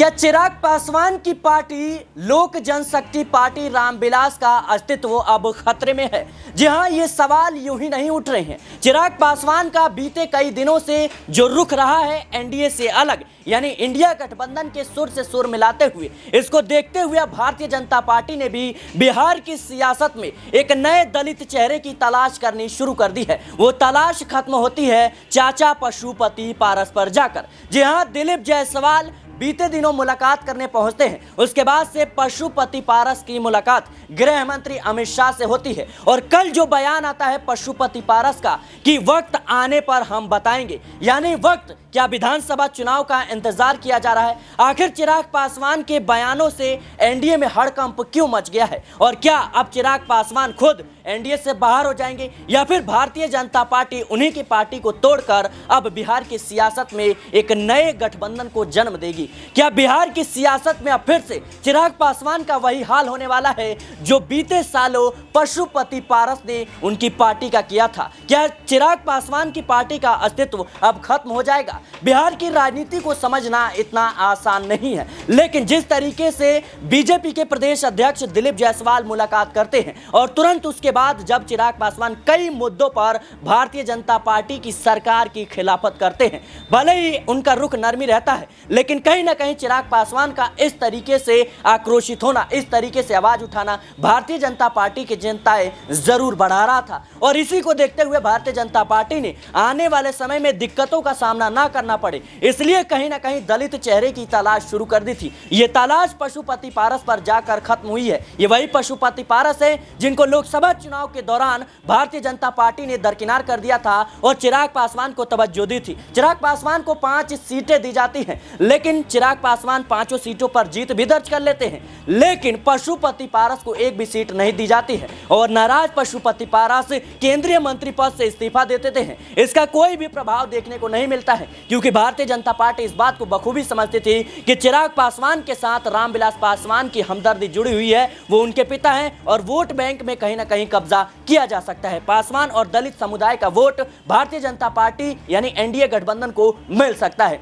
क्या चिराग पासवान की पार्टी लोक जनशक्ति पार्टी रामविलास का अस्तित्व अब खतरे में है? जी हां, ये सवाल यूं ही नहीं उठ रहे हैं। चिराग पासवान का बीते कई दिनों से जो रुख रहा है एनडीए से अलग, यानी इंडिया गठबंधन के सुर से सुर मिलाते हुए, इसको देखते हुए भारतीय जनता पार्टी ने भी बिहार की सियासत में एक नए दलित चेहरे की तलाश करनी शुरू कर दी है। वो तलाश खत्म होती है चाचा पशुपति पारस पर जाकर। जी हां, दिलीप जायसवाल बीते दिनों मुलाकात करने पहुंचते हैं। उसके बाद से पशुपति पारस की मुलाकात गृह मंत्री अमित शाह से होती है और कल जो बयान आता है पशुपति पारस का कि वक्त आने पर हम बताएंगे, यानी वक्त क्या विधानसभा चुनाव का इंतजार किया जा रहा है। आखिर चिराग पासवान के बयानों से एनडीए में हड़कंप क्यों मच गया है और क्या अब चिराग पासवान खुद एनडीए से बाहर हो जाएंगे या फिर भारतीय जनता पार्टी उन्हीं की पार्टी को तोड़कर अब बिहार की सियासत में एक नए गठबंधन को जन्म देगी? क्या बिहार की सियासत में अब फिर से चिराग पासवान का वही हाल होने वाला है जो बीते सालों पशुपति पारस ने उनकी पार्टी का किया था? क्या चिराग पासवान की पार्टी का अस्तित्व अब खत्म हो जाएगा? बिहार की राजनीति को समझना इतना आसान नहीं है, लेकिन जिस तरीके से बीजेपी के प्रदेश अध्यक्ष दिलीप जायसवाल मुलाकात करते हैं और तुरंत उसके बाद जब चिराग पासवान कई मुद्दों पर भारतीय जनता पार्टी की सरकार की खिलाफत करते हैं, भले ही उनका रुख नरमी रहता है, लेकिन कहीं ना कहीं चिराग पासवान का इस तरीके से आक्रोशित होना, इस तरीके से आवाज उठाना भारतीय जनता पार्टी की जनताएं जरूर बढ़ा रहा था। और इसी को देखते हुए भारतीय जनता पार्टी ने आने वाले समय में दिक्कतों का सामना ना करना पड़े, इसलिए कहीं ना कहीं दलित चेहरे की तलाश शुरू कर दी थी। ये तलाश पशुपति पारस पर जाकर खत्म हुई है। ये वही पशुपति पारस है जिनको लोकसभा चुनाव के दौरान भारतीय जनता पार्टी ने दरकिनार कर दिया था और चिराग पासवान को तवज्जो दी थी। चिराग पासवान को 5 सीटें दी जाती हैं, लेकिन चिराग पासवान 5 सीटों पर जीत भी दर्ज कर लेते हैं, लेकिन पशुपति पारस को एक भी सीट नहीं दी जाती है और नाराज पशुपति पारस केंद्रीय मंत्री पद से इस्तीफा दे देते हैं। इसका कोई भी प्रभाव देखने को नहीं मिलता है, क्योंकि भारतीय जनता पार्टी इस बात को बखूबी समझती थी कि चिराग पासवान के साथ रामविलास पासवान की हमदर्दी जुड़ी हुई है। वो उनके पिता हैं और वोट बैंक में कहीं ना कहीं कब्जा किया जा सकता है। पासवान और दलित समुदाय का वोट भारतीय जनता पार्टी यानी एनडीए गठबंधन को मिल सकता है।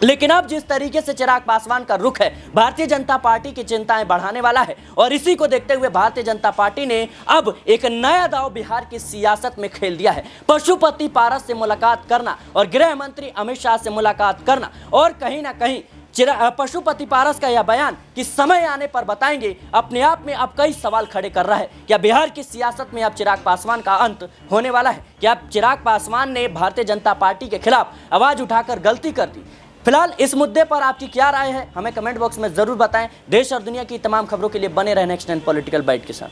लेकिन अब जिस तरीके से चिराग पासवान का रुख है भारतीय जनता पार्टी की चिंताएं बढ़ाने वाला है और इसी को देखते हुए भारतीय जनता पार्टी ने अब एक नया दांव बिहार की सियासत में खेल दिया है। पशुपति पारस से मुलाकात करना और गृह मंत्री अमित शाह से मुलाकात करना और कहीं ना कहीं पशुपति पारस का यह बयान कि समय आने पर बताएंगे अपने आप में अब कई सवाल खड़े कर रहा है। क्या बिहार की सियासत में अब चिराग पासवान का अंत होने वाला है? क्या चिराग पासवान ने भारतीय जनता पार्टी के खिलाफ आवाज उठाकर गलती कर दी? फिलहाल इस मुद्दे पर आपकी क्या राय है, हमें कमेंट बॉक्स में जरूर बताएं। देश और दुनिया की तमाम खबरों के लिए बने रहें नेक्स्ट 10 पॉलिटिकल बाइट के साथ।